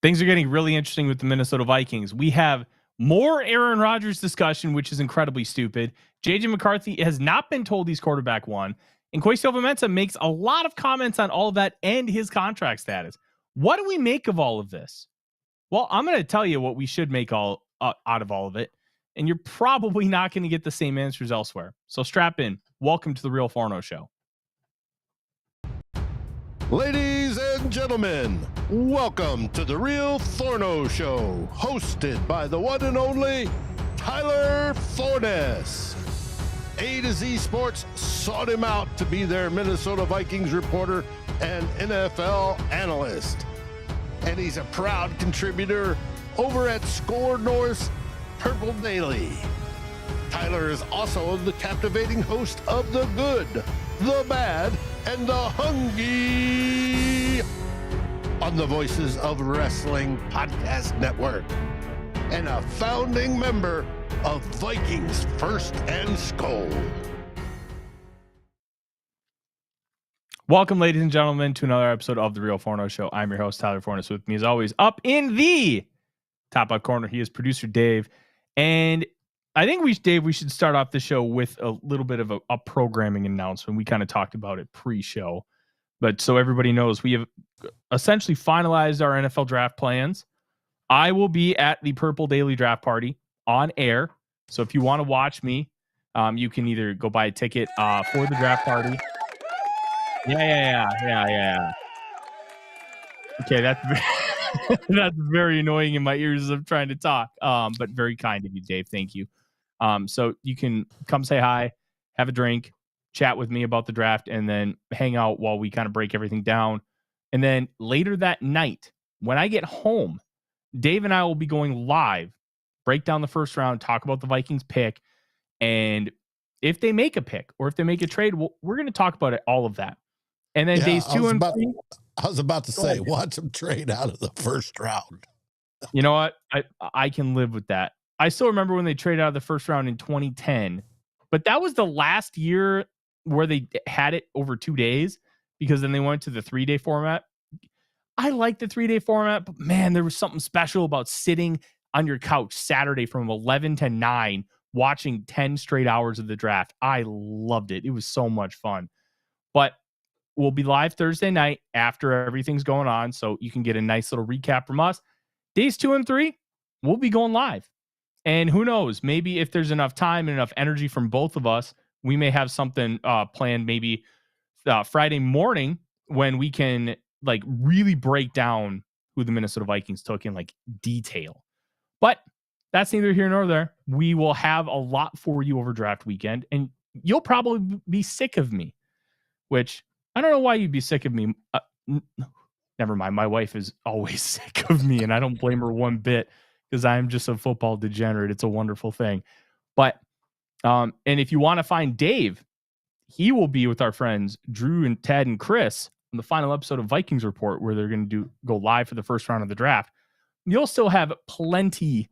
Things are getting really interesting with the Minnesota Vikings. We have more Aaron Rodgers discussion, which is incredibly stupid. JJ McCarthy has not been told he's quarterback one. And Kwesi Adofo-Mensah makes a lot of comments on all of that and his contract status. What do we make of all of this? Well, I'm going to tell you what we should make all out of all of it. And you're probably not going to get the same answers elsewhere. So strap in. Welcome to the Real Forno Show. Ladies and gentlemen, welcome to the Real Forno Show, hosted by the one and only Tyler Forness. A to Z Sports sought him out to be their Minnesota Vikings reporter and NFL analyst. And he's a proud contributor over at SKOL North's Purple Daily. Tyler is also the captivating host of The Good, The Bad, and The Hungry on the Voices of Wrestling Podcast Network, and a founding member of Vikings First and SKOL. Welcome, ladies and gentlemen, to another episode of the Real Forno Show. I'm your host, Tyler Forness. With me, as always, up in the top left corner, he is producer Dave. And I think we should start off the show with a little bit of a programming announcement. We kind of talked about it pre-show, but so everybody knows, we have essentially finalized our NFL draft plans. I will be at the Purple Daily Draft Party on air. So if you want to watch me, you can either go buy a ticket for the draft party. Yeah. Okay, that's that's very annoying in my ears as I'm trying to talk. But very kind of you, Dave. Thank you. So you can come say hi, have a drink, chat with me about the draft, and then hang out while we kind of break everything down. And then later that night, when I get home, Dave and I will be going live, break down the first round, talk about the Vikings pick, and if they make a pick or if they make a trade, we're going to talk about it, all of that. And then days 2 and 3. I was about to say, watch them trade out of the first round. You know what? I can live with that. I still remember when they traded out of the first round in 2010, but that was the last year where they had it over 2 days, because then they went to the 3-day format. I like the 3-day format, but man, there was something special about sitting on your couch Saturday from 11 to 9, watching 10 straight hours of the draft. I loved it. It was so much fun. But we'll be live Thursday night after everything's going on, so you can get a nice little recap from us. Days 2 and 3, we'll be going live. And who knows, maybe if there's enough time and enough energy from both of us, we may have something planned maybe Friday morning when we can like really break down who the Minnesota Vikings took in like detail. But that's neither here nor there. We will have a lot for you over draft weekend, and you'll probably be sick of me, which I don't know why you'd be sick of me. Never mind. My wife is always sick of me, and I don't blame her one bit, because I'm just a football degenerate. It's a wonderful thing. But, and if you want to find Dave, he will be with our friends Drew and Ted and Chris on the final episode of Vikings Report, where they're going to go live for the first round of the draft. You'll still have plenty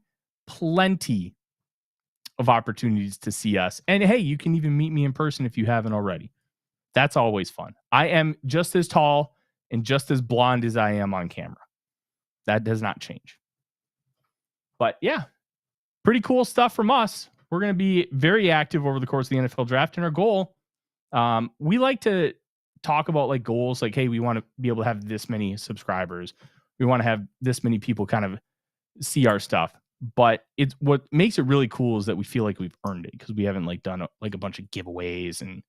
of opportunities to see us. And hey, you can even meet me in person if you haven't already. That's always fun. I am just as tall and just as blonde as I am on camera. That does not change. But yeah, pretty cool stuff from us. We're going to be very active over the course of the NFL draft. And our goal, we like to talk about like goals, like, hey, we want to be able to have this many subscribers. We want to have this many people kind of see our stuff. But it's what makes it really cool is that we feel like we've earned it, because we haven't like done like a bunch of giveaways, and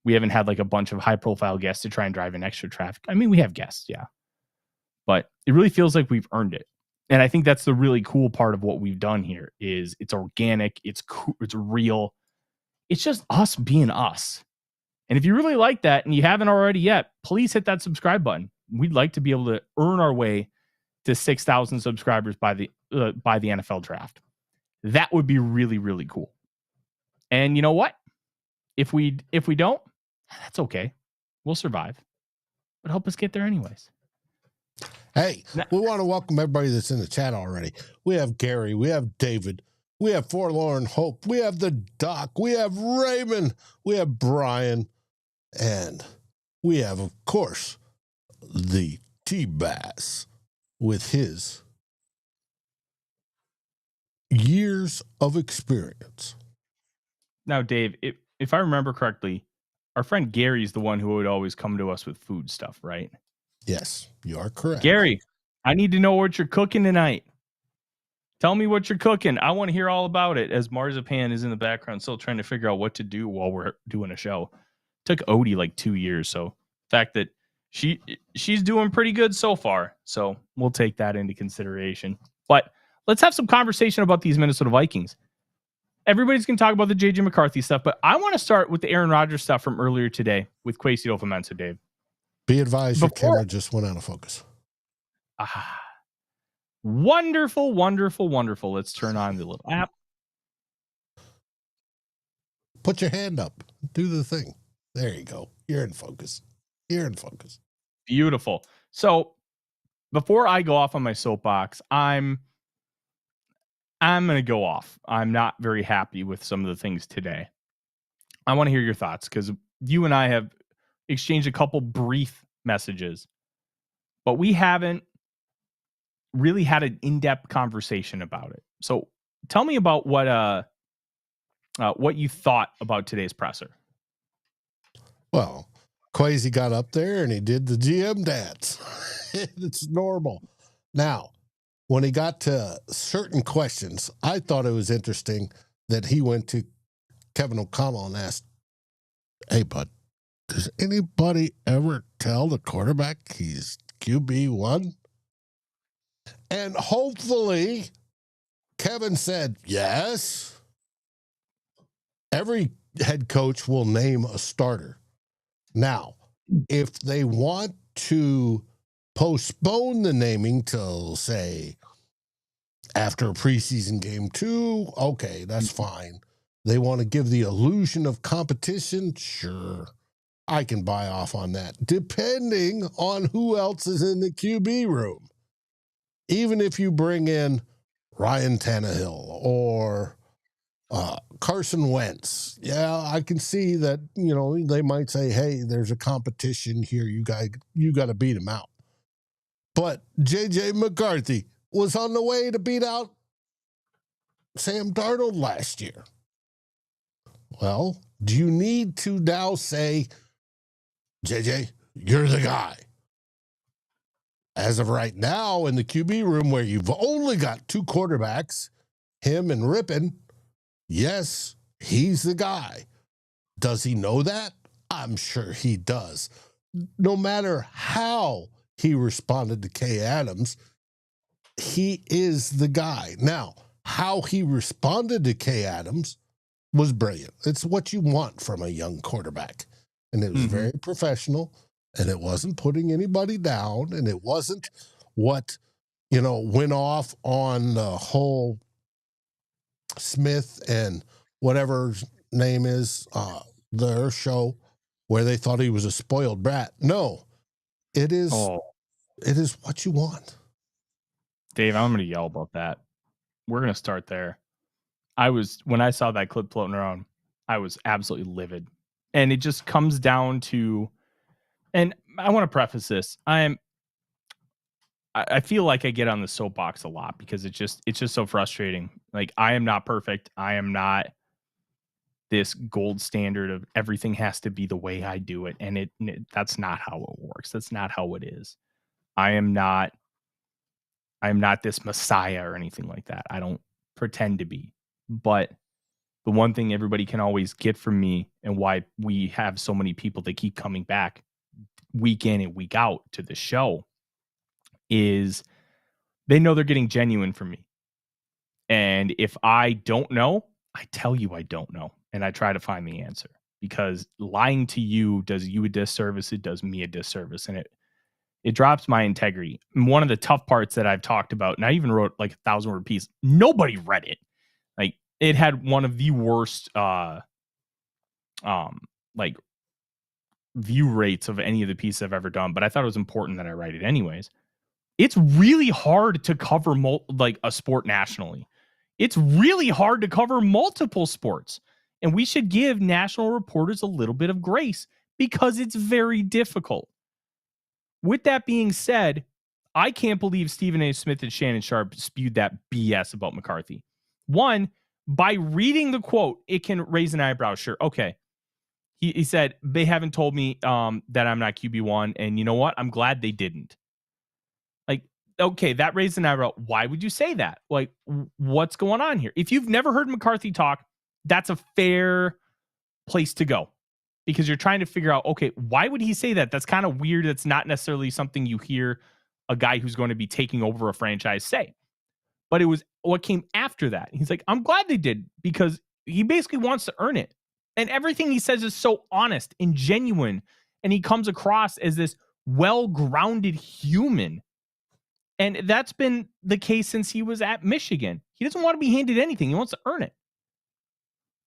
we haven't had like a bunch of high profile guests to try and drive in extra traffic. I mean, we have guests, yeah, but it really feels like we've earned it. And I think that's the really cool part of what we've done here is it's organic. It's cool. It's real. It's just us being us. And if you really like that and you haven't already yet, please hit that subscribe button. We'd like to be able to earn our way to 6,000 subscribers by the NFL draft. That would be really, really cool. And you know what? If we don't, that's okay. We'll survive. But help us get there anyways. Hey, we want to welcome everybody that's in the chat already. We have Gary, we have David, we have Forlorn Hope, we have the Doc, we have Raymond, we have Brian, and we have, of course, the T-Bass with his years of experience. Now, Dave, if I remember correctly, our friend Gary's the one who would always come to us with food stuff, right? Yes, you are correct. Gary, I need to know what you're cooking tonight. Tell me what you're cooking. I want to hear all about it, as Marzipan is in the background still trying to figure out what to do while we're doing a show. Took Odie like 2 years, so the fact that she's doing pretty good so far, so we'll take that into consideration. But let's have some conversation about these Minnesota Vikings. Everybody's going to talk about the JJ McCarthy stuff, but I want to start with the Aaron Rodgers stuff from earlier today with Kwesi Adofo-Mensah, Dave. Be advised, your camera just went out of focus. Wonderful, wonderful, wonderful. Let's turn on the little app. Put your hand up. Do the thing. There you go. You're in focus. You're in focus. Beautiful. So before I go off on my soapbox, I'm going to go off. I'm not very happy with some of the things today. I want to hear your thoughts because you and I have exchanged a couple brief messages, but we haven't really had an in-depth conversation about it. So tell me about what you thought about today's presser. Well, Kwesi got up there and he did the GM dance. It's normal. Now, when he got to certain questions, I thought it was interesting that he went to Kevin O'Connell and asked, "Hey, bud, does anybody ever tell the quarterback he's QB1? And hopefully, Kevin said, yes. Every head coach will name a starter. Now, if they want to postpone the naming till, say, after preseason game 2, okay, that's fine. They want to give the illusion of competition, sure. I can buy off on that, depending on who else is in the QB room. Even if you bring in Ryan Tannehill or Carson Wentz, yeah, I can see that, they might say, hey, there's a competition here. You got to beat him out. But JJ McCarthy was on the way to beat out Sam Darnold last year. Well, do you need to now say, JJ, you're the guy? As of right now, in the QB room where you've only got 2 quarterbacks, him and Rippon, yes, he's the guy. Does he know that? I'm sure he does. No matter how he responded to Kay Adams, he is the guy. Now, how he responded to Kay Adams was brilliant. It's what you want from a young quarterback. And it was very professional. And it wasn't putting anybody down, and it wasn't what, went off on the whole Smith and whatever his name is, their show, where they thought he was a spoiled brat. No, it is what you want. Dave, I'm going to yell about that. We're going to start there. When I saw that clip floating around, I was absolutely livid. And it just comes down to, and I want to preface this. I feel like I get on the soapbox a lot because it's just so frustrating. Like, I am not perfect. I am not this gold standard of everything has to be the way I do it. And that's not how it works. That's not how it is. I am not this messiah or anything like that. I don't pretend to be. But the one thing everybody can always get from me, and why we have so many people that keep coming back week in and week out to the show, is they know they're getting genuine from me. And if I don't know, I tell you I don't know, and I try to find the answer, because lying to you does you a disservice. It does me a disservice, and it drops my integrity. And one of the tough parts that I've talked about, and I even wrote like a 1,000-word piece. Nobody read it. Like, it had one of the worst like view rates of any of the pieces I've ever done, but I thought it was important that I write it anyways. It's really hard to cover like a sport nationally. It's really hard to cover multiple sports, and we should give national reporters a little bit of grace because it's very difficult. With that being said, I can't believe Stephen A. Smith and Shannon Sharp spewed that BS about McCarthy. One, by reading the quote, it can raise an eyebrow. Sure. Okay. He said, they haven't told me that I'm not QB1. And you know what? I'm glad they didn't. Like, okay, that raised an eyebrow. Why would you say that? Like, what's going on here? If you've never heard McCarthy talk, that's a fair place to go because you're trying to figure out, okay, why would he say that? That's kind of weird. That's not necessarily something you hear a guy who's going to be taking over a franchise say. But it was what came after that. He's like, I'm glad they did because he basically wants to earn it. And everything he says is so honest and genuine. And he comes across as this well-grounded human. And that's been the case since he was at Michigan. He doesn't want to be handed anything. He wants to earn it.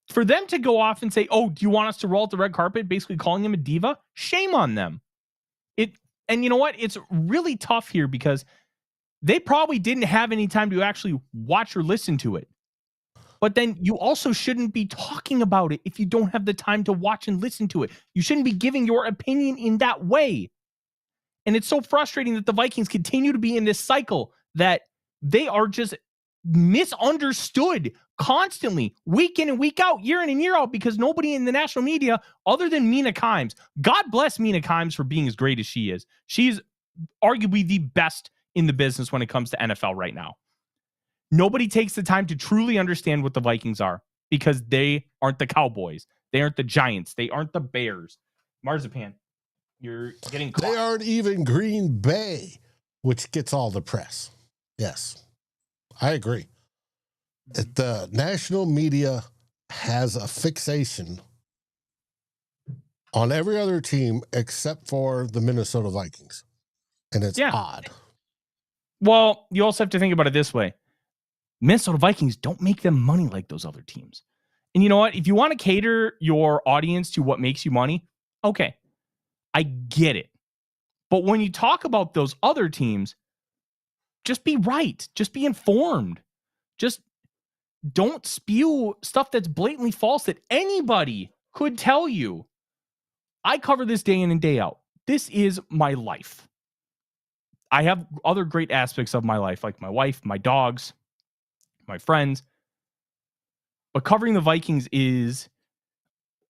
For them to go off and say, oh, do you want us to roll out the red carpet, basically calling him a diva? Shame on them. And you know what? It's really tough here because they probably didn't have any time to actually watch or listen to it. But then you also shouldn't be talking about it if you don't have the time to watch and listen to it. You shouldn't be giving your opinion in that way. And it's so frustrating that the Vikings continue to be in this cycle that they are just misunderstood constantly, week in and week out, year in and year out, because nobody in the national media, other than Mina Kimes, God bless Mina Kimes for being as great as she is. She's arguably the best in the business when it comes to NFL right now. Nobody takes the time to truly understand what the Vikings are because they aren't the Cowboys. They aren't the Giants. They aren't the Bears. Marzipan, you're getting caught. They aren't even Green Bay, which gets all the press. Yes, I agree. The national media has a fixation on every other team except for the Minnesota Vikings. And it's odd. Well, you also have to think about it this way. Minnesota Vikings don't make them money like those other teams. And you know what? If you want to cater your audience to what makes you money, okay, I get it. But when you talk about those other teams, just be right. Just be informed. Just don't spew stuff that's blatantly false that anybody could tell you. I cover this day in and day out. This is my life. I have other great aspects of my life, like my wife, my dogs, my friends. But covering the Vikings is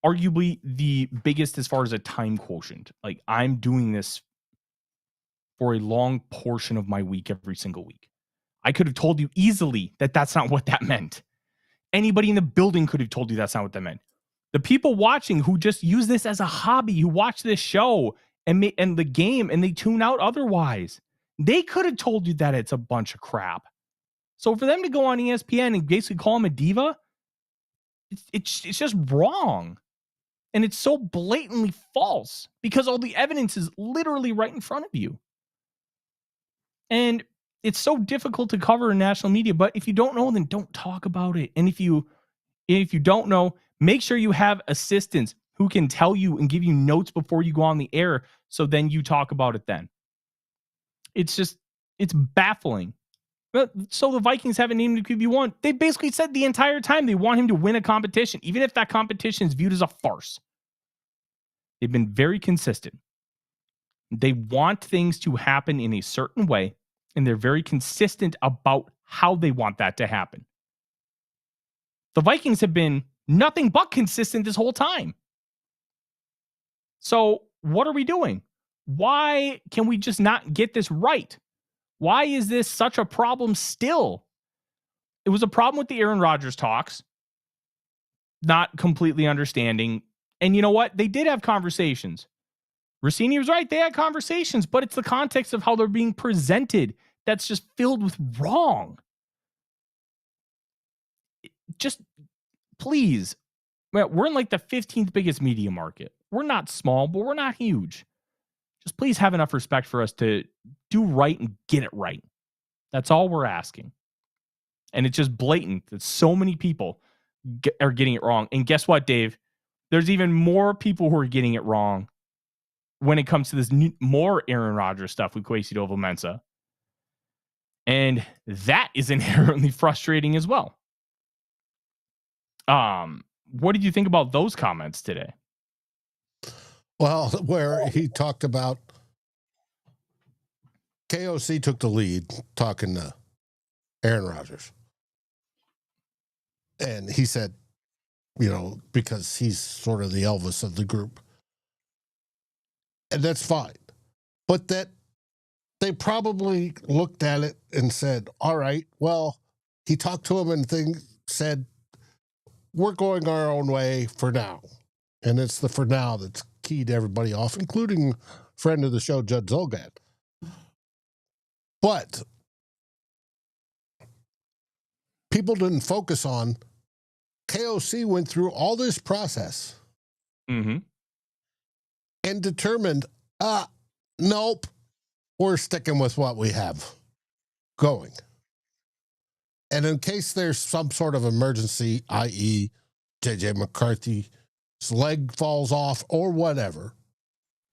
arguably the biggest as far as a time quotient. Like, I'm doing this for a long portion of my week every single week. I could have told you easily that that's not what that meant. Anybody in the building could have told you that's not what that meant. The people watching who just use this as a hobby, who watch this show and the game and they tune out otherwise, they could have told you that it's a bunch of crap. So for them to go on ESPN and basically call him a diva, it's just wrong. And it's so blatantly false because all the evidence is literally right in front of you. And it's so difficult to cover in national media, but if you don't know, then don't talk about it. And if you don't know, make sure you have assistants who can tell you and give you notes before you go on the air, so then you talk about it then. It's baffling. But so the Vikings haven't named him QB1. They basically said the entire time they want him to win a competition, even if that competition is viewed as a farce. They've been very consistent. They want things to happen in a certain way, and they're very consistent about how they want that to happen. The Vikings have been nothing but consistent this whole time. So what are we doing? Why can we just not get this right? Why is this such a problem still? It was a problem with the Aaron Rodgers talks, not completely understanding. And you know what? They did have conversations. Rossini was right. They had conversations, but it's the context of how they're being presented that's just filled with wrong. Just please, we're in like the 15th biggest media market. We're not small, but we're not huge. Just please have enough respect for us to do right and get it right. That's all we're asking. And it's just blatant that so many people are getting it wrong. And guess what, Dave? There's even more people who are getting it wrong when it comes to this more Aaron Rodgers stuff with Kwesi Adofo-Mensah. And that is inherently frustrating as well. What did you think about those comments today? Well, where he talked about KOC took the lead talking to Aaron Rodgers. And he said, because he's sort of the Elvis of the group. And that's fine. But that they probably looked at it and said, all right, well, he talked to him and said, we're going our own way for now. And it's the for now that's keyed everybody off, including friend of the show, Judd Zolgad. But people didn't focus on KOC went through all this process and determined, nope, we're sticking with what we have going. And in case there's some sort of emergency, i.e. JJ McCarthy's leg falls off or whatever,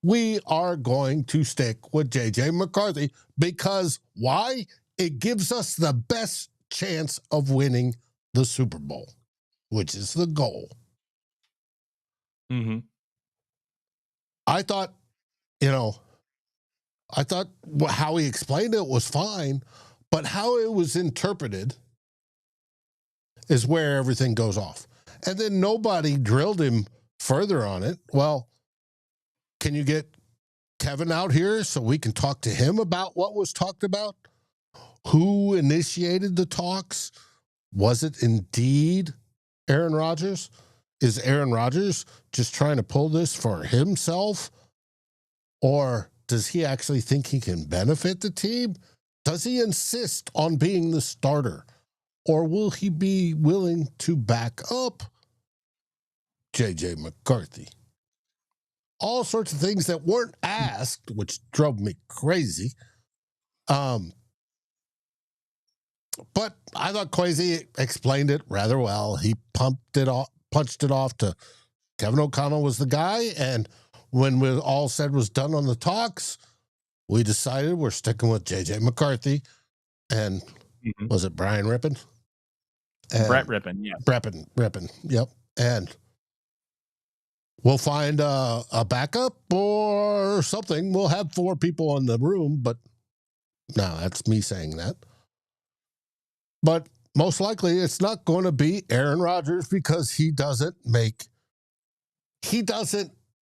we are going to stick with JJ McCarthy because why? It gives us the best chance of winning the Super Bowl, which is the goal. I thought how he explained it was fine, but how it was interpreted is where everything goes off. And then nobody drilled him further on it. Well, can you get Kevin out here so we can talk to him about what was talked about? Who initiated the talks? Was it indeed Aaron Rodgers? Is Aaron Rodgers just trying to pull this for himself? Or does he actually think he can benefit the team? Does he insist on being the starter? Or will he be willing to back up JJ McCarthy? All sorts of things that weren't asked, which drove me crazy. But I thought Kwesi explained it rather well. He punched it off to Kevin O'Connell was the guy. And when we all said was done on the talks, we decided we're sticking with JJ McCarthy. And was it Brian Rippon? Brett Rippon, yeah. Rippon, yep. And we'll find a backup or something. We'll have 4 people in the room, but no, that's me saying that. But most likely it's not going to be Aaron Rodgers because he doesn't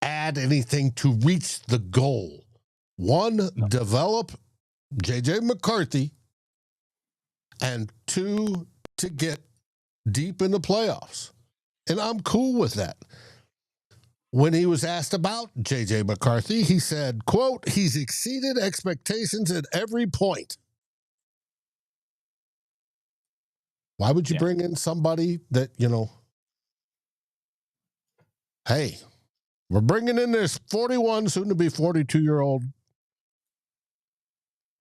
add anything to reach the goal. 1, develop JJ McCarthy, and 2, to get deep in the playoffs. And I'm cool with that. When he was asked about JJ McCarthy, he said, quote, he's exceeded expectations at every point. Why would you bring in somebody that, hey, we're bringing in this 41, soon to be 42-year-old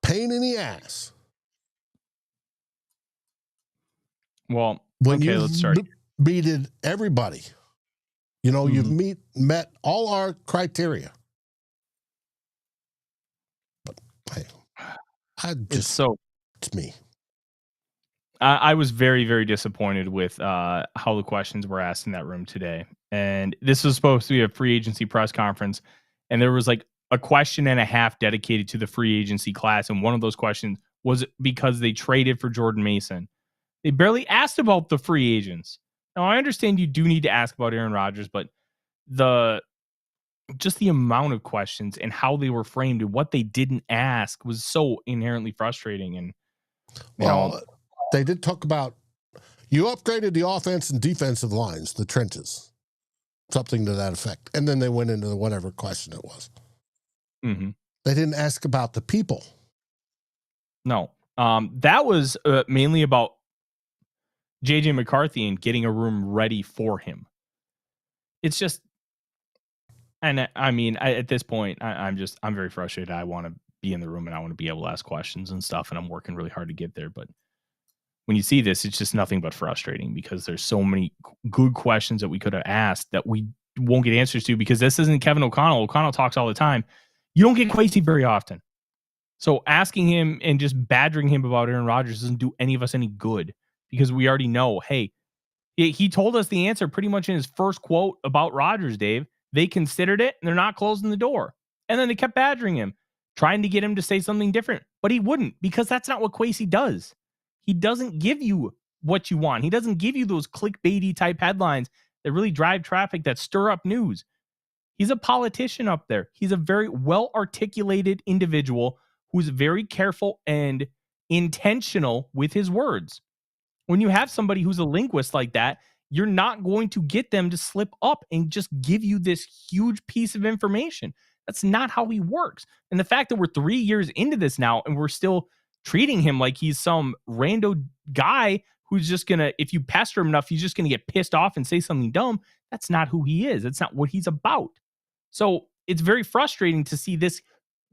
pain in the ass. Well, when let's start. Beated everybody. You've met all our criteria. But hey, it's me. I was very, very disappointed with how the questions were asked in that room today. And this was supposed to be a free agency press conference. And there was like a question and a half dedicated to the free agency class. And one of those questions was because they traded for Jordan Mason. They barely asked about the free agents. Now, I understand you do need to ask about Aaron Rodgers, but just the amount of questions and how they were framed and what they didn't ask was so inherently frustrating. And they did talk about you upgraded the offense and defensive lines, the trenches, something to that effect. And then they went into whatever question it was. They didn't ask about the people. No, that was mainly about JJ McCarthy and getting a room ready for him. It's just, and I mean, at this point, I'm very frustrated. I want to be in the room and I want to be able to ask questions and stuff. And I'm working really hard to get there. But when you see this, it's just nothing but frustrating because there's so many good questions that we could have asked that we won't get answers to because this isn't Kevin O'Connell. O'Connell talks all the time. You don't get Kwesi very often. So asking him and just badgering him about Aaron Rodgers doesn't do any of us any good because we already know, hey, he told us the answer pretty much in his first quote about Rodgers, Dave. They considered it and they're not closing the door. And then they kept badgering him, trying to get him to say something different, but he wouldn't because that's not what Kwesi does. He doesn't give you what you want. He doesn't give you those clickbaity type headlines that really drive traffic, that stir up news. He's a politician up there. He's a very well-articulated individual who's very careful and intentional with his words. When you have somebody who's a linguist like that, you're not going to get them to slip up and just give you this huge piece of information. That's not how he works. And the fact that we're 3 years into this now and we're still treating him like he's some rando guy who's just going to, if you pester him enough, he's just going to get pissed off and say something dumb. That's not who he is. That's not what he's about. So it's very frustrating to see this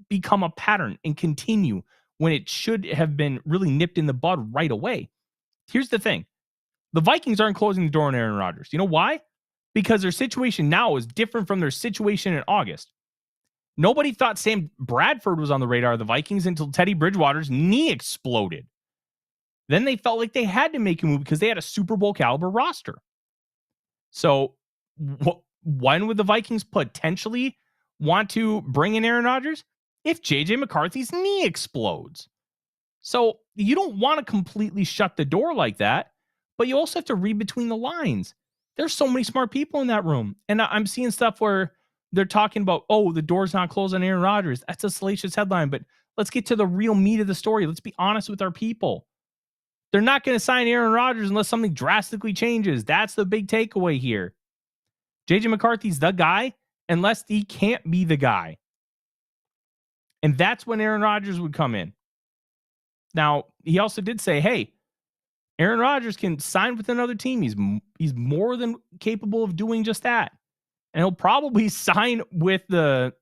become a pattern and continue when it should have been really nipped in the bud right away. Here's the thing. The Vikings aren't closing the door on Aaron Rodgers. You know why? Because their situation now is different from their situation in August. Nobody thought Sam Bradford was on the radar of the Vikings until Teddy Bridgewater's knee exploded. Then they felt like they had to make a move because they had a Super Bowl caliber roster. So when would the Vikings potentially want to bring in Aaron Rodgers? If JJ McCarthy's knee explodes. So you don't want to completely shut the door like that, but you also have to read between the lines. There's so many smart people in that room. And I'm seeing stuff where they're talking about, oh, the door's not closed on Aaron Rodgers. That's a salacious headline, but let's get to the real meat of the story. Let's be honest with our people. They're not going to sign Aaron Rodgers unless something drastically changes. That's the big takeaway here. JJ McCarthy's the guy unless he can't be the guy. And that's when Aaron Rodgers would come in. Now, he also did say, hey, Aaron Rodgers can sign with another team. He's more than capable of doing just that. And he'll probably sign with the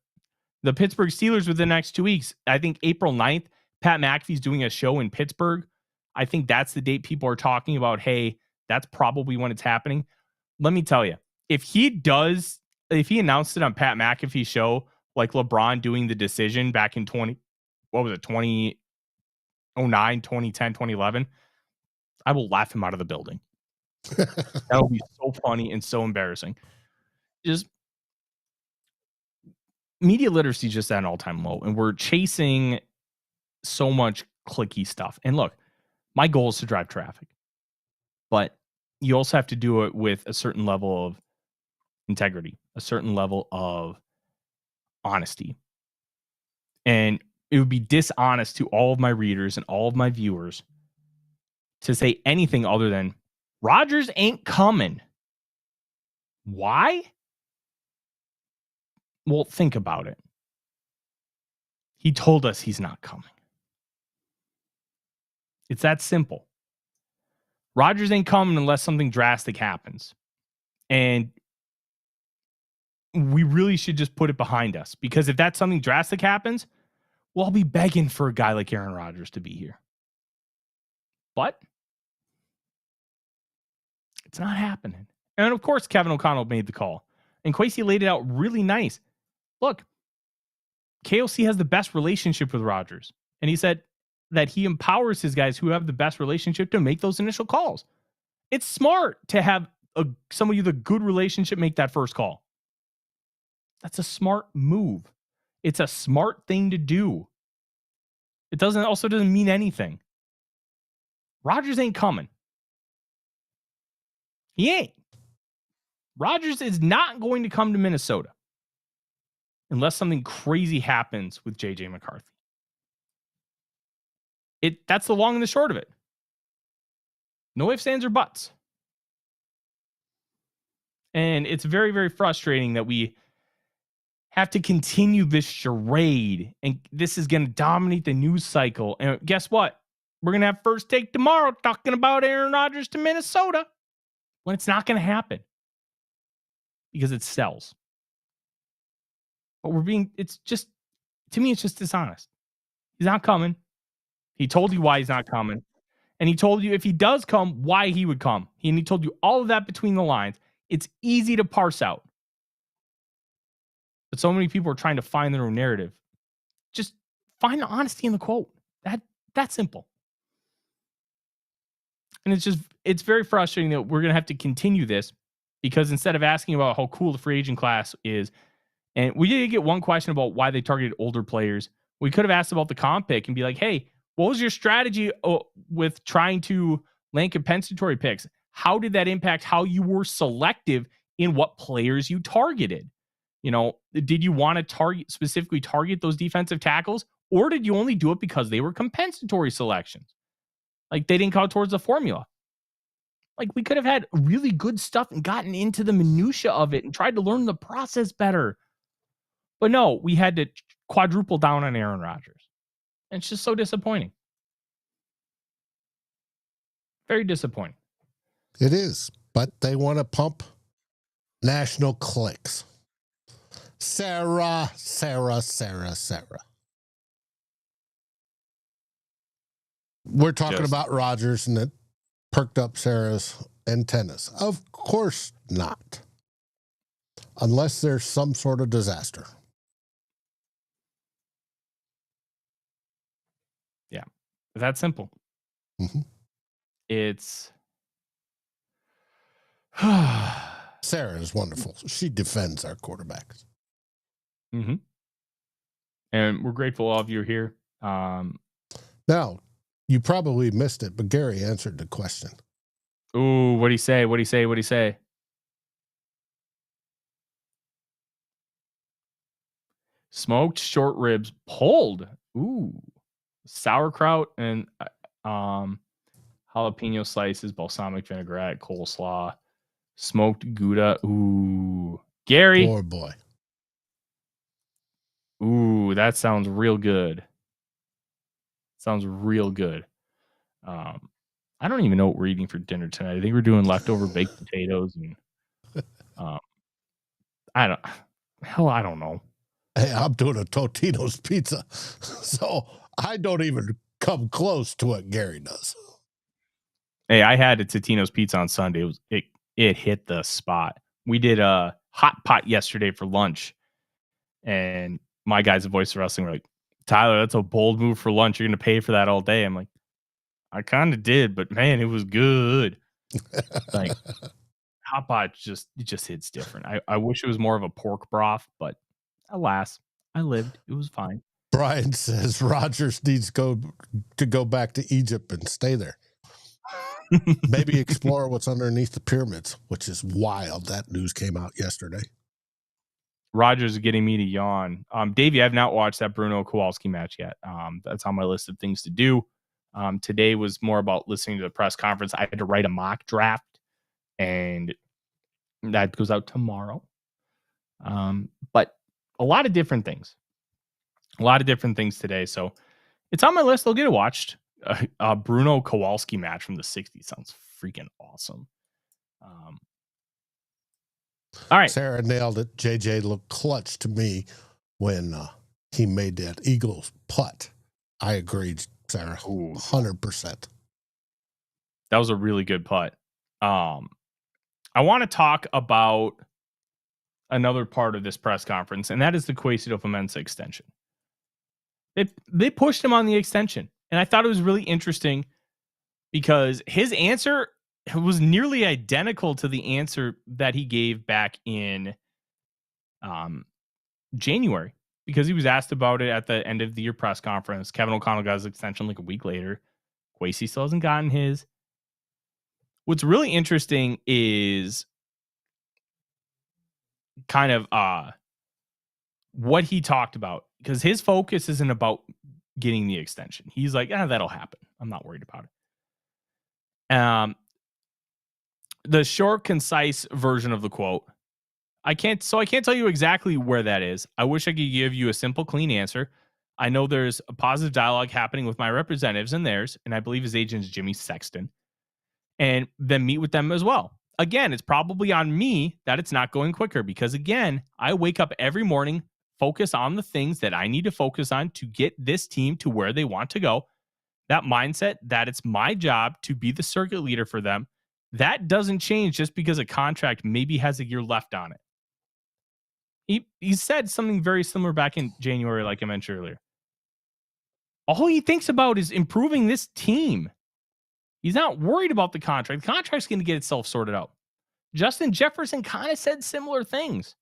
Pittsburgh Steelers within the next 2 weeks. I think April 9th, Pat McAfee's doing a show in Pittsburgh. I think that's the date people are talking about. Hey, that's probably when it's happening. Let me tell you, if he announced it on Pat McAfee's show, like LeBron doing the decision back in 2009, 2010, 2011, I will laugh him out of the building. That will be so funny and so embarrassing. Just media literacy is just at an all-time low, and we're chasing so much clicky stuff. And look, my goal is to drive traffic, but you also have to do it with a certain level of integrity, a certain level of honesty. And it would be dishonest to all of my readers and all of my viewers to say anything other than Rodgers ain't coming. Why? Well, think about it. He told us he's not coming. It's that simple. Rodgers ain't coming unless something drastic happens. And we really should just put it behind us, because if that something drastic happens, we'll be begging for a guy like Aaron Rodgers to be here. But it's not happening. And of course, Kevin O'Connell made the call. And Kwesi laid it out really nice. Look, KOC has the best relationship with Rodgers. And he said that he empowers his guys who have the best relationship to make those initial calls. It's smart to have somebody with a good relationship make that first call. That's a smart move. It's a smart thing to do. It also doesn't mean anything. Rodgers ain't coming. He ain't. Rodgers is not going to come to Minnesota unless something crazy happens with JJ McCarthy. That's the long and the short of it. No ifs, ands, or buts. And it's very, very frustrating that we have to continue this charade, and this is going to dominate the news cycle. And guess what? We're going to have First Take tomorrow talking about Aaron Rodgers to Minnesota, when it's not going to happen because it sells. But it's just, to me, it's just dishonest. He's not coming. He told you why he's not coming. And he told you if he does come, why he would come. And he told you all of that between the lines. It's easy to parse out. But so many people are trying to find their own narrative. Just find the honesty in the quote. That's simple. And it's very frustrating that we're going to have to continue this, because instead of asking about how cool the free agent class is, and we did get one question about why they targeted older players, we could have asked about the comp pick and be like, hey, what was your strategy with trying to land compensatory picks. How did that impact how you were selective in what players you targeted? Did you want to specifically target those defensive tackles, or did you only do it because they were compensatory selections? Like, they didn't count towards the formula. Like, we could have had really good stuff and gotten into the minutia of it and tried to learn the process better. But no, we had to quadruple down on Aaron Rodgers. And it's just so disappointing. Very disappointing. It is, but they want to pump national clicks. Sarah. We're talking about Rodgers, and it perked up Sarah's antennas. Of course not. Unless there's some sort of disaster. Yeah. That simple. Mm-hmm. It's Sarah is wonderful. She defends our quarterbacks. Mm-hmm. And we're grateful all of you are here. Now, you probably missed it, but Gary answered the question. Ooh, what'd he say? Smoked short ribs pulled. Ooh. Sauerkraut and jalapeno slices, balsamic vinaigrette, coleslaw, smoked Gouda. Ooh. Gary. Poor boy. Ooh, that sounds real good. I don't even know what we're eating for dinner tonight. I think we're doing leftover baked potatoes and I don't know. Hey, I'm doing a Totino's pizza, so I don't even come close to what Gary does. Hey, I had a Totino's pizza on Sunday. It hit the spot. We did a hot pot yesterday for lunch, and my guys at Voice of Wrestling were like, "Tyler, that's a bold move for lunch. You're going to pay for that all day." I'm like, I kind of did, but man, it was good. Like, hot pot just hits different. I wish it was more of a pork broth, but alas, I lived. It was fine. Brian says Rodgers needs to go back to Egypt and stay there. Maybe explore what's underneath the pyramids, which is wild. That news came out yesterday. Rodgers is getting me to yawn. Davey, I've not watched that Bruno Kowalski match yet. That's on my list of things to do. Today was more about listening to the press conference. I had to write a mock draft, and that goes out tomorrow. But a lot of different things today. So it's on my list. I'll get it watched. Bruno Kowalski match from the 60s sounds freaking awesome. All right. Sarah nailed it. JJ looked clutch to me when he made that Eagles putt. I agreed, Sarah. 100%. That was a really good putt. I want to talk about another part of this press conference, and that is the Kwesi Adofo-Mensah extension. They pushed him on the extension, and I thought it was really interesting because his answer was nearly identical to the answer that he gave back in January, because he was asked about it at the end of the year press conference. Kevin O'Connell got his extension like a week later. Kwesi still hasn't gotten his. What's really interesting is kind of what he talked about, because his focus isn't about getting the extension. He's like, that'll happen. I'm not worried about it. The short, concise version of the quote, I can't tell you exactly where that is. I wish I could give you a simple, clean answer. I know there's a positive dialogue happening with my representatives and theirs, and I believe his agent is Jimmy Sexton, and then meet with them as well. Again, it's probably on me that it's not going quicker, because again, I wake up every morning, focus on the things that I need to focus on to get this team to where they want to go. That mindset that it's my job to be the circuit leader for them, that doesn't change just because a contract maybe has a year left on it. He said something very similar back in January, like I mentioned earlier. All he thinks about is improving this team. He's not worried about the contract. The contract's going to get itself sorted out. Justin Jefferson kind of said similar things.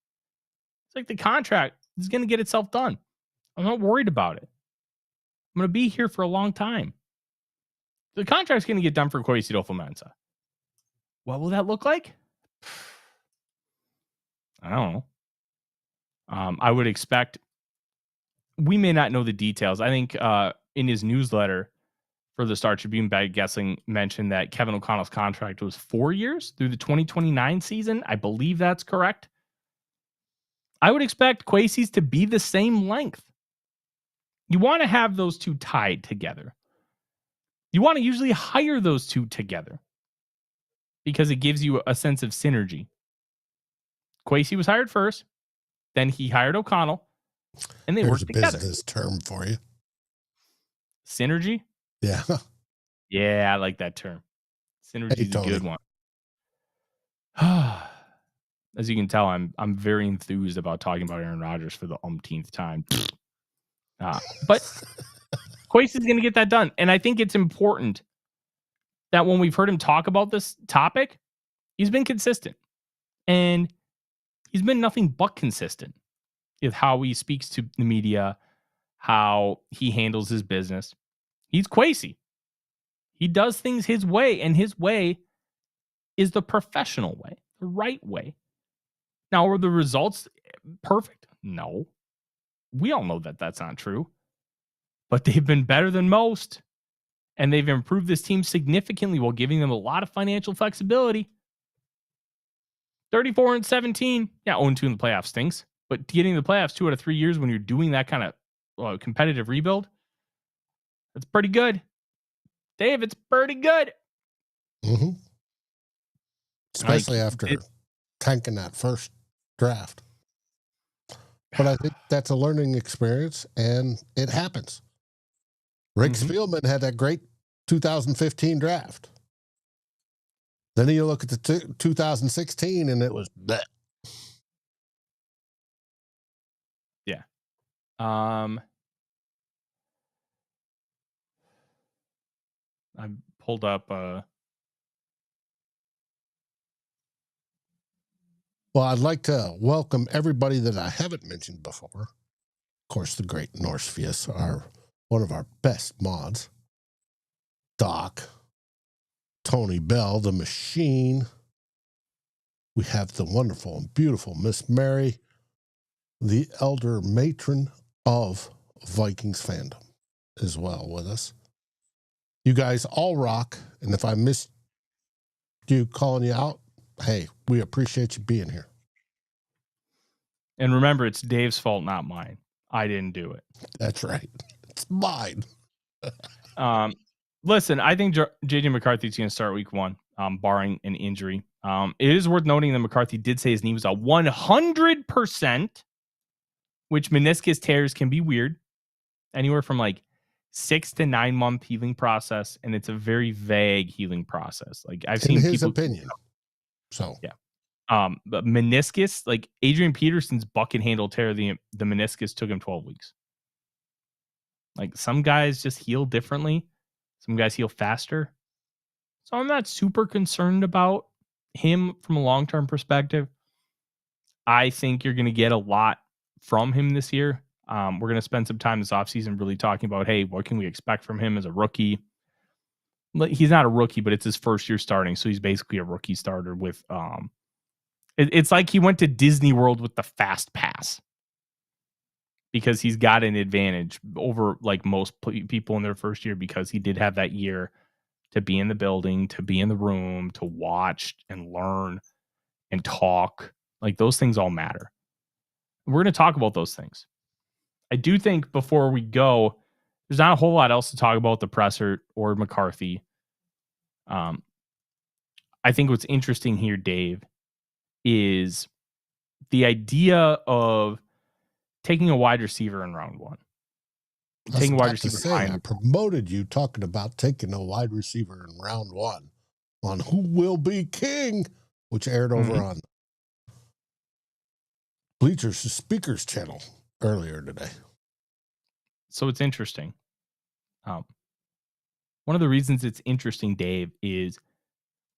It's like the contract is going to get itself done. I'm not worried about it. I'm going to be here for a long time. The contract's going to get done for Kwesi Adofo-Mensah. What will that look like? I don't know. I would expect, we may not know the details. I think in his newsletter for the Star Tribune, by guessing, mentioned that Kevin O'Connell's contract was 4 years through the 2029 season. I believe that's correct. I would expect Kwesi's to be the same length. You want to have those two tied together. You want to usually hire those two together because it gives you a sense of synergy. Kwesi was hired first, then he hired O'Connell, and they worked together. There's a business term for you. Synergy? Yeah. Yeah, I like that term. Synergy is a good one. As you can tell, I'm very enthused about talking about Aaron Rodgers for the umpteenth time. But Kwesi is going to get that done. And I think it's important that when we've heard him talk about this topic, he's been consistent. And he's been nothing but consistent with how he speaks to the media, how he handles his business. He's Kwesi. He does things his way, and his way is the professional way, the right way. Now, are the results perfect? No. We all know that that's not true. But they've been better than most, and they've improved this team significantly while giving them a lot of financial flexibility. 34-17. Yeah, 0-2 in the playoffs stinks. But getting to the playoffs 2 out of 3 years when you're doing that kind of competitive rebuild, that's pretty good. Dave, it's pretty good. Mm-hmm. Especially after tanking that first draft. But I think that's a learning experience, and it happens. Rick Spielman had that great 2015 draft. Then you look at the 2016, and it was bleh. Yeah. I pulled up. Well, I'd like to welcome everybody that I haven't mentioned before. Of course, the great Norsefius are one of our best mods. Doc, Tony Bell, the Machine. We have the wonderful and beautiful Miss Mary, the elder matron of Vikings fandom, as well with us. You guys all rock, and if I missed you calling you out, hey, we appreciate you being here. And remember, it's Dave's fault, not mine. I didn't do it. That's right. It's mine. Listen, I think JJ McCarthy is going to start week 1, barring an injury. It is worth noting that McCarthy did say his knee was a 100%, which meniscus tears can be weird. Anywhere from like 6 to 9 month healing process, and it's a very vague healing process. Like I've seen his people, opinion. So yeah. But meniscus, like Adrian Peterson's bucket handle tear, the meniscus took him 12 weeks. Like some guys just heal differently. Some guys heal faster. So I'm not super concerned about him from a long-term perspective. I think you're going to get a lot from him this year. We're going to spend some time this offseason really talking about, hey, what can we expect from him as a rookie? He's not a rookie, but it's his first year starting. So he's basically a rookie starter with, it's like he went to Disney World with the fast pass because he's got an advantage over like most people in their first year because he did have that year to be in the building, to be in the room, to watch and learn and talk. Like those things all matter. We're going to talk about those things. I do think before we go, there's not a whole lot else to talk about the presser or McCarthy. I think what's interesting here, Dave, is the idea of taking a wide receiver in round 1. Taking a wide receiver. I promoted you talking about taking a wide receiver in round 1 on Who Will Be King, which aired over on Bleachers Speakers channel earlier today. So it's interesting. One of the reasons it's interesting, Dave, is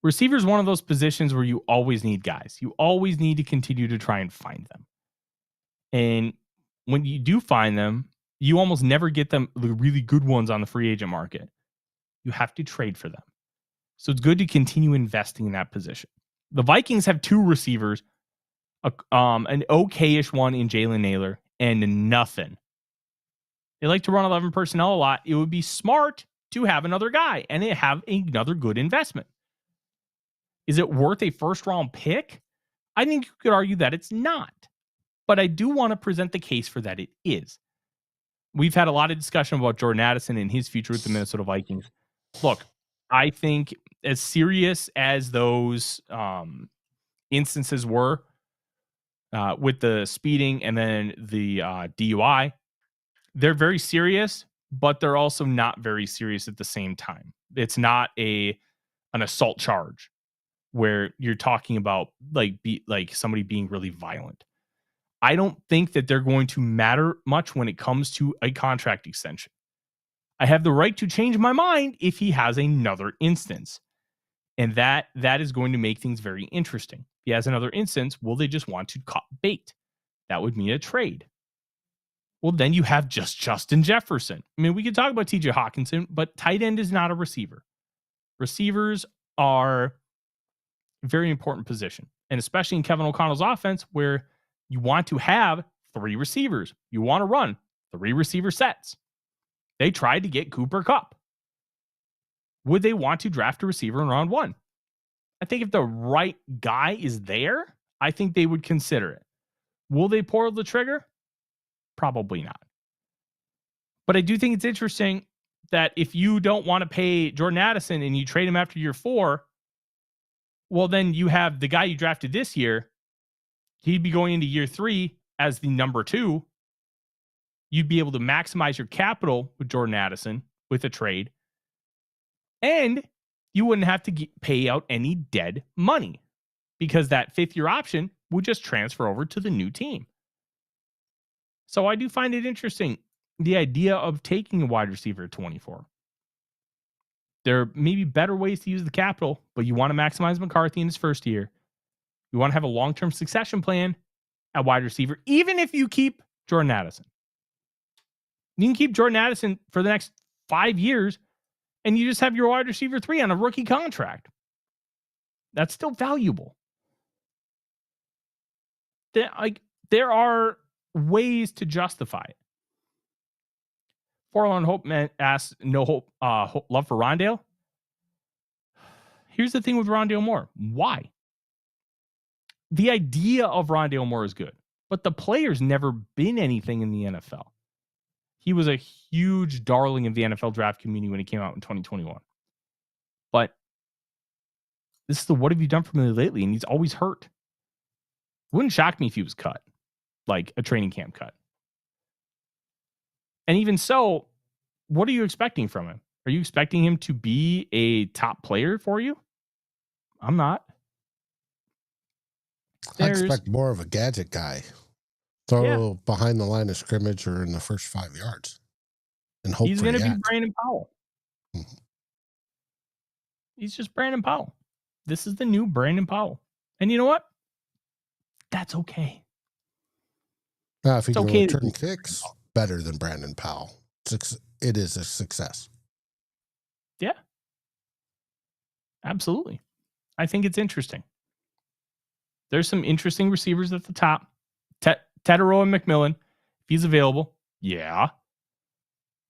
receiver is one of those positions where you always need guys. You always need to continue to try and find them. And when you do find them, you almost never get them, the really good ones on the free agent market. you have to trade for them. So it's good to continue investing in that position. The Vikings have 2 receivers, an okay-ish one in Jalen Naylor, and nothing. They like to run 11 personnel a lot. It would be smart to have another guy and have another good investment. Is it worth a first-round pick? I think you could argue that it's not. But I do want to present the case for that it is. We've had a lot of discussion about Jordan Addison and his future with the Minnesota Vikings. Look, I think as serious as those instances were with the speeding and then the DUI, they're very serious, but they're also not very serious at the same time. It's not an assault charge where you're talking about like somebody being really violent. I don't think that they're going to matter much when it comes to a contract extension. I have the right to change my mind if he has another instance. And that is going to make things very interesting. If he has another instance, will they just want to cut bait? That would mean a trade. Well, then you have just Justin Jefferson. I mean, we could talk about TJ Hawkinson, but tight end is not a receiver. Receivers are a very important position. And especially in Kevin O'Connell's offense, where you want to have 3 receivers. You want to run 3 receiver sets. They tried to get Cooper Kupp. Would they want to draft a receiver in round 1? I think if the right guy is there, I think they would consider it. Will they pull the trigger? Probably not. But I do think it's interesting that if you don't want to pay Jordan Addison and you trade him after year 4, well, then you have the guy you drafted this year. He'd be going into year 3 as the number 2. You'd be able to maximize your capital with Jordan Addison with a trade. And you wouldn't have to pay out any dead money because that 5th-year option would just transfer over to the new team. So I do find it interesting, the idea of taking a wide receiver at 24. There may be better ways to use the capital, but you want to maximize McCarthy in his first year. You want to have a long-term succession plan at wide receiver, even if you keep Jordan Addison. You can keep Jordan Addison for the next 5 years, and you just have your wide receiver 3 on a rookie contract. That's still valuable. There are ways to justify it. Forlorn Hope Man asks, no hope, love for Rondale. Here's the thing with Rondale Moore. Why? The idea of Rondale Moore is good, but the player's never been anything in the NFL. He was a huge darling of the NFL draft community when he came out in 2021. But this is the what have you done for me lately? And he's always hurt. It wouldn't shock me if he was cut, like a training camp cut. And even so, what are you expecting from him? Are you expecting him to be a top player for you? I'm not. I expect more of a gadget guy. Throw behind the line of scrimmage or in the first 5 yards. And hope he's going to be Brandon Powell. He's just Brandon Powell. This is the new Brandon Powell. And you know what? That's okay. If he can return kicks, better than Brandon Powell. It is a success. Yeah. Absolutely. I think it's interesting. There's some interesting receivers at the top. Tetero and McMillan, if he's available. Yeah.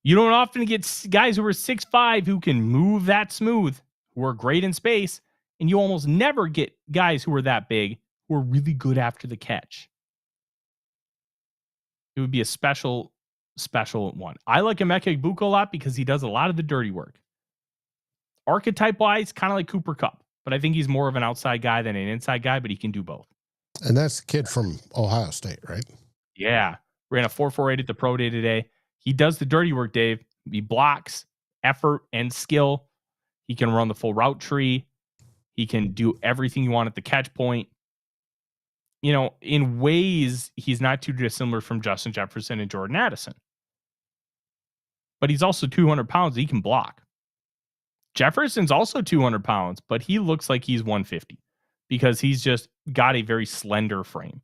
You don't often get guys who are 6'5" who can move that smooth, who are great in space, and you almost never get guys who are that big who are really good after the catch. It would be a special one. I like Emeka Egbuka a lot because he does a lot of the dirty work. Archetype-wise, kind of like Cooper Kupp, but I think he's more of an outside guy than an inside guy, but he can do both. And that's the kid from Ohio State, right? Yeah. Ran a 4.48 at the pro day today. He does the dirty work, Dave. He blocks, effort, and skill. He can run the full route tree. He can do everything you want at the catch point. You know, in ways, he's not too dissimilar from Justin Jefferson and Jordan Addison. But he's also 200 pounds. He can block. Jefferson's also 200 pounds, but he looks like he's 150 because he's just got a very slender frame.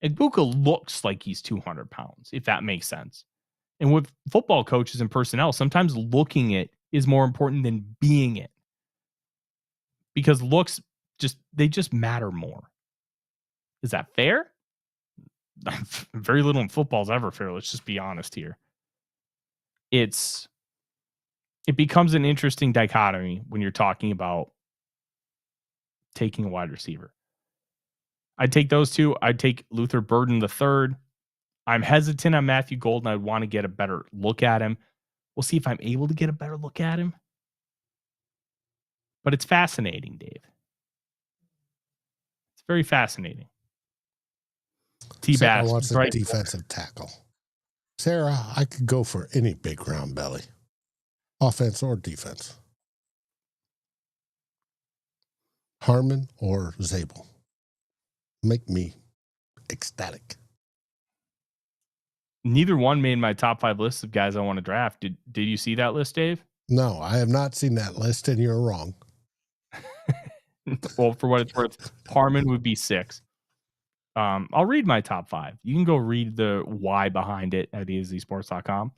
Egbuka looks like he's 200 pounds, if that makes sense. And with football coaches and personnel, sometimes looking at is more important than being it. Because looks just matter more. Is that fair? Very little in football is ever fair. Let's just be honest here. It becomes an interesting dichotomy when you're talking about taking a wide receiver. I'd take those two. I'd take Luther Burden the third. I'm hesitant on Matthew Golden. I'd want to get a better look at him. We'll see if I'm able to get a better look at him. But it's fascinating, Dave. It's very fascinating. Sarah wants a defensive tackle. Sarah, I could go for any big round belly, offense or defense. Harmon or Zabel. Make me ecstatic. Neither one made my top 5 lists of guys I want to draft. Did you see that list, Dave? No, I have not seen that list, and you're wrong. Well, for what it's worth, Harmon would be 6. I'll read my top 5. You can go read the why behind it at ESZSports.com.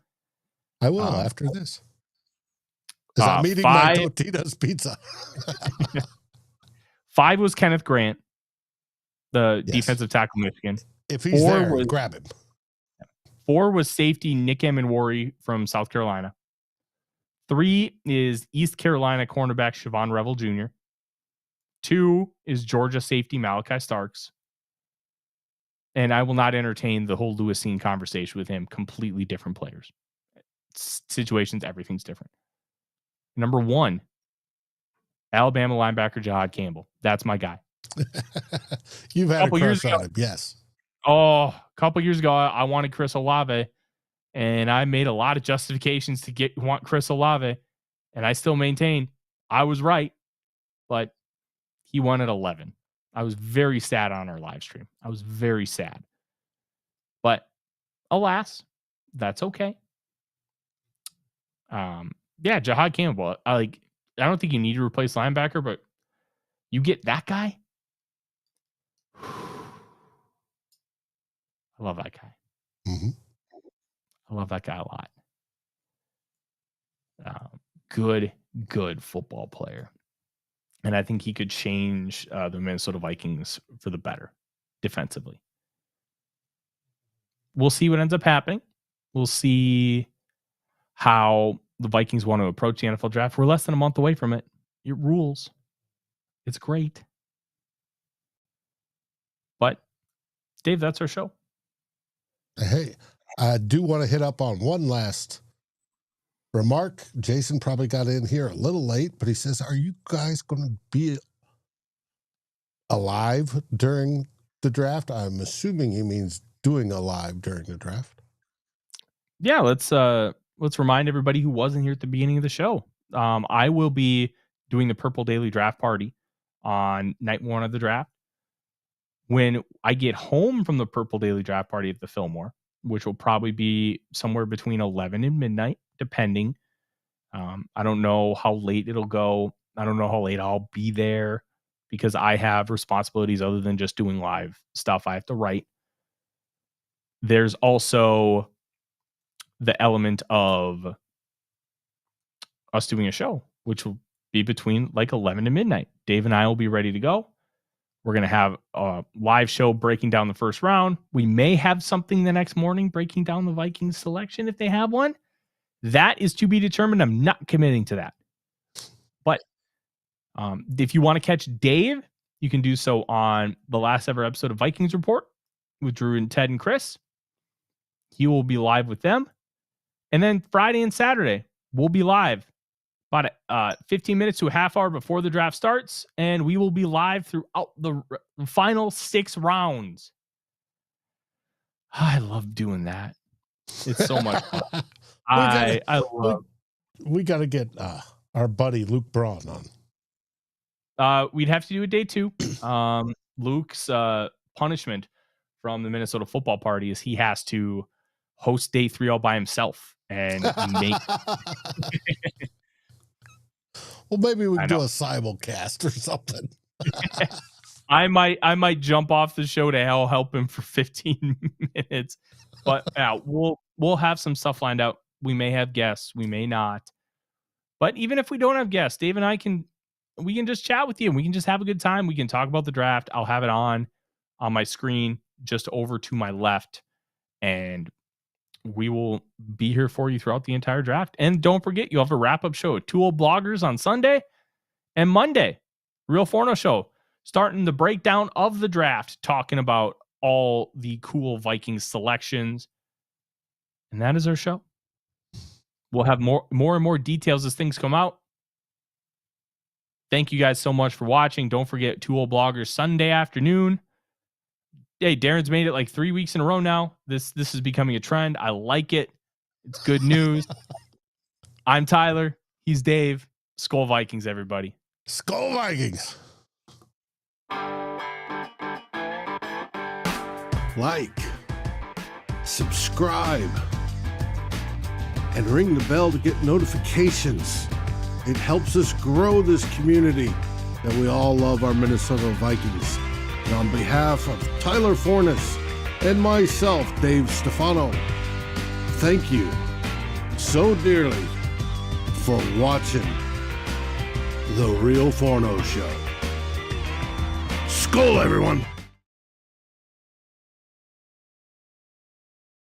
I will after this. Because I'm eating my Totino's pizza. 5 was Kenneth Grant, the defensive tackle Michigan. If he's there, grab him. 4 was safety Nick Emenwari from South Carolina. 3 is East Carolina cornerback Siobhan Revel Jr. 2 is Georgia safety Malachi Starks. And I will not entertain the whole Lewisine conversation with him. Completely different players. Situations, everything's different. Number 1, Alabama linebacker Jahad Campbell. That's my guy. You've had a crush on him, yes. Oh, a couple years ago, I wanted Chris Olave, and I made a lot of justifications to want Chris Olave, and I still maintain I was right, but he won at 11. I was very sad on our live stream. I was very sad. But alas, that's okay. Jahad Campbell. I don't think you need to replace linebacker, but you get that guy. I love that guy. Mm-hmm. I love that guy a lot. Good football player. And I think he could change the Minnesota Vikings for the better defensively. We'll see what ends up happening. We'll see how the Vikings want to approach the NFL draft. We're less than a month away from it. It rules. It's great. But, Dave, that's our show. Hey, I do want to hit up on one last remark. Jason probably got in here a little late, but he says, are you guys going to be alive during the draft? I'm assuming he means doing a live during the draft. Yeah, let's remind everybody who wasn't here at the beginning of the show. I will be doing the Purple Daily Draft Party on night 1 of the draft. When I get home from the Purple Daily Draft Party at the Fillmore, which will probably be somewhere between 11 and midnight, depending. I don't know how late it'll go. I don't know how late I'll be there because I have responsibilities other than just doing live stuff I have to write. There's also the element of us doing a show, which will be between 11 and midnight. Dave and I will be ready to go. We're going to have a live show breaking down the first round. We may have something the next morning breaking down the Vikings selection if they have one. That is to be determined. I'm not committing to that. But if you want to catch Dave, you can do so on the last ever episode of Vikings Report with Drew and Ted and Chris. He will be live with them. And then Friday and Saturday, we'll be live about 15 minutes to a half hour before the draft starts, and we will be live throughout the final 6 rounds. I love doing that. It's so much fun. I love. We got to get our buddy Luke Braun on. We'd have to do a day 2. Luke's punishment from the Minnesota Football Party is he has to host day 3 all by himself and make. Well, maybe we can do a simulcast or something. I might jump off the show to help him for 15 minutes. But we'll have some stuff lined out. We may have guests, we may not. But even if we don't have guests, Dave and I we can just chat with you and we can just have a good time. We can talk about the draft. I'll have it on my screen just over to my left, and we will be here for you throughout the entire draft. And don't forget, you'll have a wrap-up show at Tool Bloggers on Sunday and Monday. Real Forno Show, starting the breakdown of the draft, talking about all the cool Vikings selections. And that is our show. We'll have more and more details as things come out. Thank you guys so much for watching. Don't forget Tool Bloggers Sunday afternoon. Hey, Darren's made it like 3 weeks in a row now. This is becoming a trend. I like it. It's good news. I'm Tyler. He's Dave. SKOL Vikings, everybody. SKOL Vikings. Like, subscribe, and ring the bell to get notifications. It helps us grow this community that we all love, our Minnesota Vikings. And on behalf of Tyler Forness and myself, Dave Stefano, thank you so dearly for watching The Real Forno Show. SKOL, everyone!